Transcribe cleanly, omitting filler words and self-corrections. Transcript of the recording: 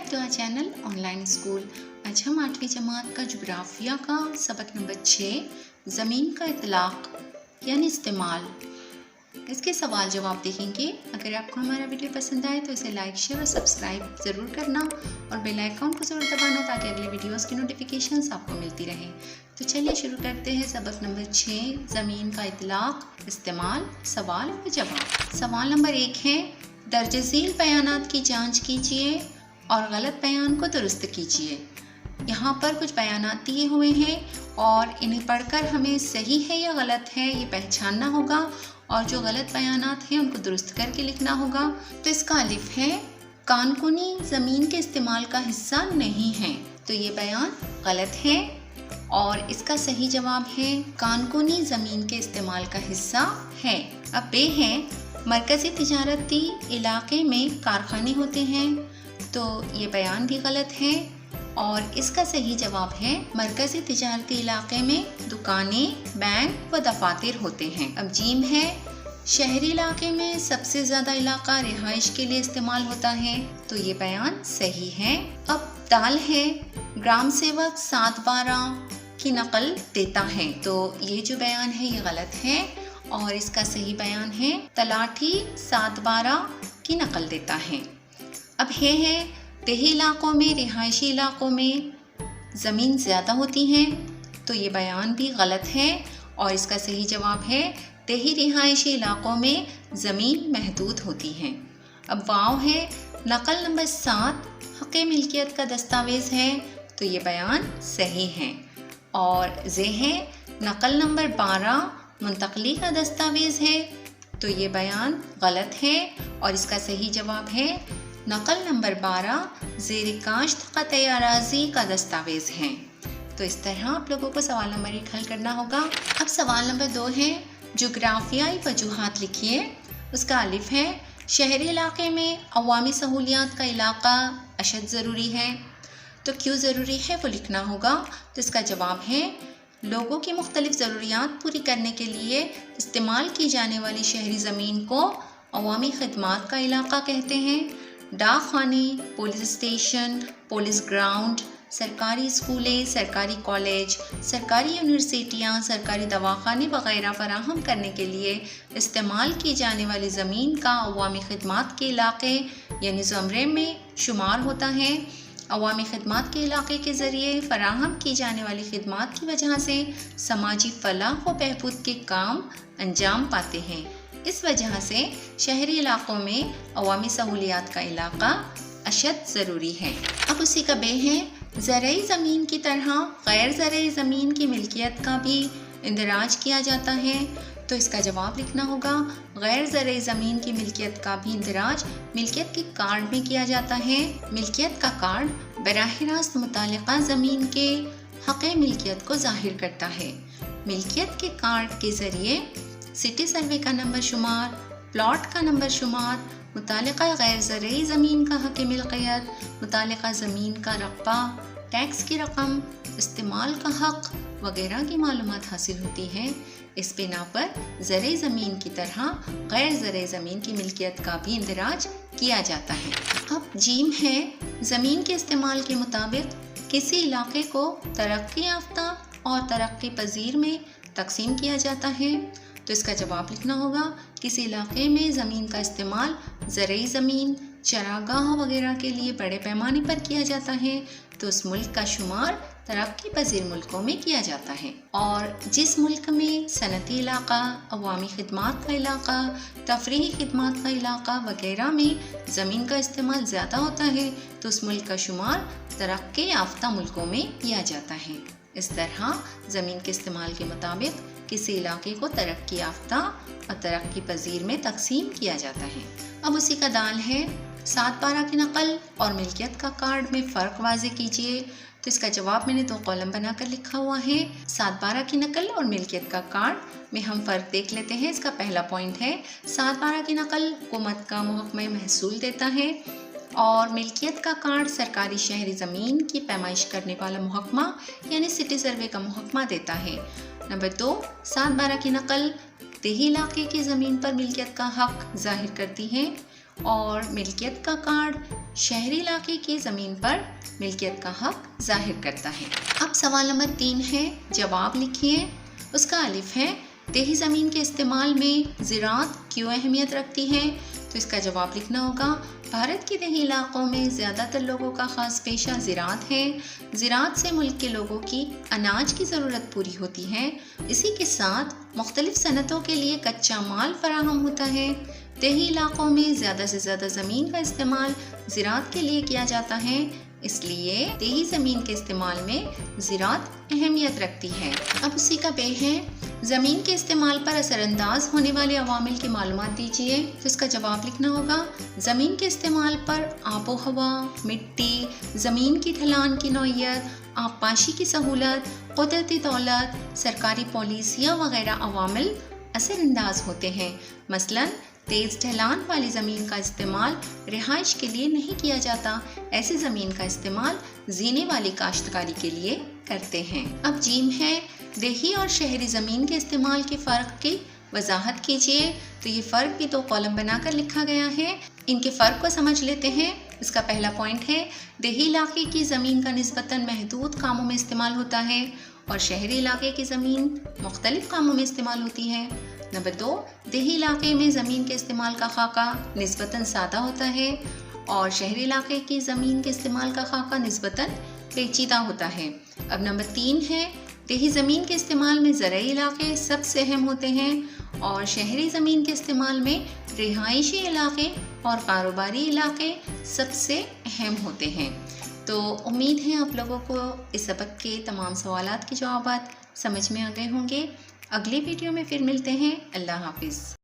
Back to our channel online school. आज हम 8वीं जमात का जुग्राफिया का सबक नंबर 6 ज़मीन का इतलाक़ यानी इस्तेमाल, इसके सवाल जवाब देखेंगे। अगर आपको हमारा वीडियो पसंद आए तो इसे लाइक शेयर और सब्सक्राइब ज़रूर करना और बेल आइकॉन को ज़रूर दबाना ताकि अगले वीडियोस की नोटिफिकेशंस आपको मिलती रहे। तो चलिए शुरू करते हैं सबक नंबर 6 ज़मीन का इतलाक़ इस्तेमाल, सवाल और जवाब। सवाल नंबर 1 है, दर्ज झील बयानात की जांच कीजिए और गलत बयान को दुरुस्त कीजिए। यहाँ पर कुछ बयानात दिए हुए हैं और इन्हें पढ़कर हमें सही है या गलत है ये पहचानना होगा और जो गलत बयानात हैं उनको दुरुस्त करके लिखना होगा। तो इसका अलिफ है, कानकुनी ज़मीन के इस्तेमाल का हिस्सा नहीं है, तो ये बयान गलत है। और इसका सही जवाब है, कानकुनी ज़मीन के इस्तेमाल का हिस्सा है। अब बे है, मरकज़ी तिजारती इलाके में कारखाने होते हैं, तो ये बयान भी गलत है। और इसका सही जवाब है, मरकज़ी तिजारती इलाके में दुकानें, बैंक व दफातर होते हैं। अब जीम है, शहरी इलाके में सबसे ज़्यादा इलाका रिहाइश के लिए इस्तेमाल होता है, तो ये बयान सही है। अब दाल है, ग्राम सेवक 7/12 की नकल देता है, तो ये जो बयान है ये गलत है। और इसका सही बयान है, तलाठी 7/12 की नकल देता है। अब है देही इलाकों में, रिहायशी इलाकों में ज़मीन ज़्यादा होती हैं, तो ये बयान भी गलत है। और इसका सही जवाब है, देही रिहायशी इलाकों में ज़मीन महदूद होती हैं। अब वाव है, नकल नंबर 7 हक़ मिल्कियत का दस्तावेज़ है, तो ये बयान सही है। और जे है, नकल नंबर 12 मुंतकली का दस्तावेज़ है, तो ये बयान गलत है। और इसका सही जवाब है, नकल नंबर 12 ज़ेर काश्त क़त्ई अराज़ी का दस्तावेज़ है। तो इस तरह आप लोगों को सवाल नंबर 1 हल करना होगा। अब सवाल नंबर 2 है, जोग्राफियाई वजूहात लिखिए। उसका अलिफ है, शहरी इलाके में अवामी सहूलियात का इलाका अशद ज़रूरी है, तो क्यों ज़रूरी है वो लिखना होगा। तो इसका जवाब है, लोगों की मुख्तलिफ ज़रूरियात पूरी करने के लिए इस्तेमाल की जाने वाली शहरी ज़मीन को अवामी खदमात का इलाका कहते हैं। डाक खाने, पुलिस स्टेशन, पुलिस ग्राउंड, सरकारी स्कूलें, सरकारी कॉलेज, सरकारी यूनिवर्सिटियाँ, सरकारी दवाखाने वगैरह फराहम करने के लिए इस्तेमाल की जाने वाली ज़मीन का अवामी खदमात के इलाके यानी ज़मरे में शुमार होता है। अवामी खदमात के इलाके के ज़रिए फ़राहम की जाने वाली खदमात की वजह से समाजी फलाह व बहबूद के काम अंजाम पाते हैं। इस वजह से शहरी इलाकों में अवामी सहूलियात का इलाका अशद ज़रूरी है। अब उसी का बे है, ज़रई ज़मीन की तरह गैर ज़रई ज़मीन की मिल्कियत का भी इंदराज किया जाता है, तो इसका जवाब लिखना होगा, गैर ज़रई ज़मीन की मिल्कियत का भी इंदराज मिल्कियत के कार्ड में किया जाता है। मिल्कियत का कार्ड बराह रास्त मुतालिका ज़मीन के हक़ मिल्कियत को ज़ाहिर करता है। मिल्कियत के कार्ड के ज़रिए सिटी सर्वे का नंबर शुमार, प्लॉट का नंबर शुमार, मुतालिका गैर ज़रई ज़मीन का हक़ मिल्कियत, मुतालिका ज़मीन का रकबा, टैक्स की रकम, इस्तेमाल का हक़ वगैरह की मालूमात हासिल होती है। इस बिना पर ज़रई ज़मीन की तरह गैर ज़रई ज़मीन की मिल्कियत का भी इंदराज किया जाता है। अब जीम है, ज़मीन के इस्तेमाल के मुताबिक किसी इलाके को तरक्की याफ्ता और तरक्की पजीर में तकसीम किया जाता है, तो इसका जवाब लिखना होगा, किसी इलाके में ज़मीन का इस्तेमाल ज़रई ज़मीन, चरागाह वगैरह के लिए बड़े पैमाने पर किया जाता है, तो उस मुल्क का शुमार तरक्की पजीर मुल्कों में किया जाता है। और जिस मुल्क में सनती इलाका, अवामी खदमात का इलाका, तफरीही खदमात का इलाका वगैरह में ज़मीन का इस्तेमाल ज़्यादा होता है, तो उस मुल्क का शुमार तरक्की याफ्ता मुल्कों में किया जाता है। इस तरह ज़मीन के इस्तेमाल के मुताबिक किसी इलाके को तरक्की याफ्ता और तरक्की पजीर में तकसीम किया जाता है। अब उसी का दाल है, 7/12 की नकल और मिल्कियत का कार्ड में फ़र्क वाज़े कीजिए। तो इसका जवाब मैंने 2 कॉलम बनाकर लिखा हुआ है। 7/12 की नकल और मिल्कियत का कार्ड में हम फ़र्क देख लेते हैं। इसका पहला पॉइंट है, 7/12 की नकल हुकूमत का महकमा महसूल देता है और मिल्कियत का कार्ड सरकारी शहरी ज़मीन की पैमाइश करने वाला महकमा यानी सिटी सर्वे का महकमा देता है। नंबर 2, 7/12 की नकल देही इलाके की ज़मीन पर मिल्कियत का हक़ ज़ाहिर करती है اور ملکیت کا کارڈ شہری علاقے کی زمین پر ملکیت کا حق ظاہر کرتا ہے۔ اب سوال نمبر 3 ہے، جواب لکھیے۔ اس کا الف ہے، دیہی زمین کے استعمال میں زراعت کیوں اہمیت رکھتی ہے؟ تو اس کا جواب لکھنا ہوگا، بھارت کے دیہی علاقوں میں زیادہ تر لوگوں کا خاص پیشہ زراعت ہے۔ زراعت سے ملک کے لوگوں کی اناج کی ضرورت پوری ہوتی ہے، اسی کے ساتھ مختلف صنعتوں کے لیے کچا مال فراہم ہوتا ہے۔ دیہی علاقوں میں زیادہ سے زیادہ زمین کا استعمال زراعت کے لیے کیا جاتا ہے، اس لیے دیہی زمین کے استعمال میں زراعت اہمیت رکھتی ہے۔ اب اسی کا ب ہے، زمین کے استعمال پر اثر انداز ہونے والے عوامل کی معلومات دیجیے۔ تو اس کا جواب لکھنا ہوگا، زمین کے استعمال پر آب و ہوا، مٹی، زمین کی ڈھلان کی نوعیت، آبپاشی کی سہولت، قدرتی دولت، سرکاری پالیسیاں وغیرہ عوامل اثر انداز ہوتے ہیں۔ مثلاً تیز ڈھلان والی زمین کا استعمال رہائش کے لیے نہیں کیا جاتا، ایسی زمین کا استعمال زینے والی کاشتکاری کے لیے کرتے ہیں۔ اب جیم ہے، دیہی اور شہری زمین کے استعمال کے فرق کی وضاحت کیجیے۔ تو یہ فرق بھی 2 کالم بنا کر لکھا گیا ہے، ان کے فرق کو سمجھ لیتے ہیں۔ اس کا پہلا پوائنٹ ہے، دیہی علاقے کی زمین کا نسبتاً محدود کاموں میں استعمال ہوتا ہے اور شہری علاقے کی زمین مختلف کاموں میں استعمال ہوتی ہے۔ نمبر 2، دیہی علاقے میں زمین کے استعمال کا خاکہ نسبتاً سادہ ہوتا ہے اور شہری علاقے کی زمین کے استعمال کا خاکہ نسبتاً پیچیدہ ہوتا ہے۔ اب نمبر 3 ہے، دیہی زمین کے استعمال میں زرعی علاقے سب سے اہم ہوتے ہیں اور شہری زمین کے استعمال میں رہائشی علاقے اور کاروباری علاقے سب سے اہم ہوتے ہیں۔ تو امید ہے آپ لوگوں کو اس سبق کے تمام سوالات کے جوابات سمجھ میں آ گئے ہوں گے۔ اگلی ویڈیو میں پھر ملتے ہیں۔ اللہ حافظ۔